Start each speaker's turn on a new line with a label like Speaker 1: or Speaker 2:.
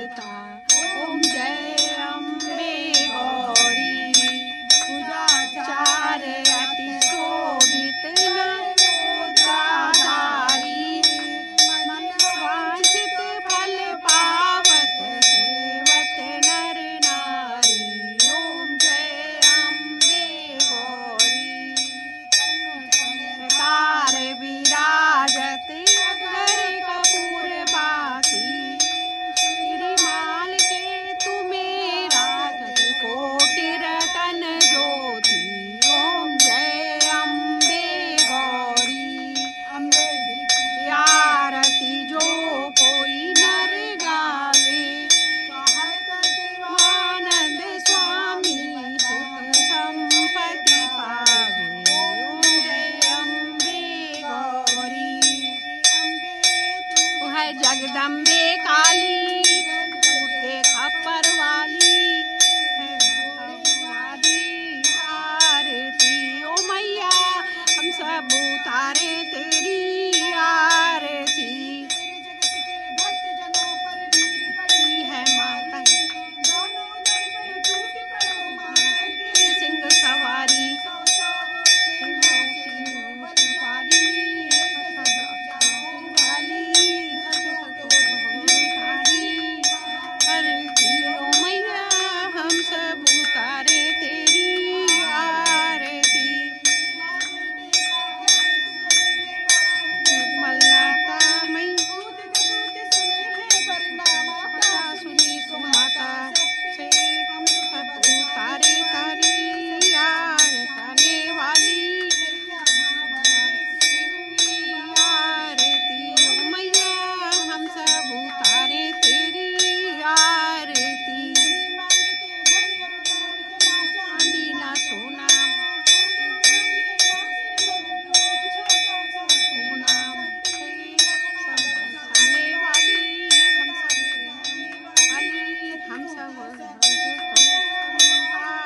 Speaker 1: देवता। ओम जय अम्बे गौरी। पूजाचार्य अति शोभित मुद्राधारी। मन वांछित फल पावत सेवत नर नारी। ओम जय अम्बे गौरी। तार विराजत अगर कपूर बाती। श्रीमाल के तुम्हें रागत कोटि रतन ज्योति। ओम जय अम्बे गौरी। आरती जो कोई नर गावे। आनंद स्वामी सुख संपत्ति पावे। ओम जय अम्बे गौरी। है जगदम्बे काली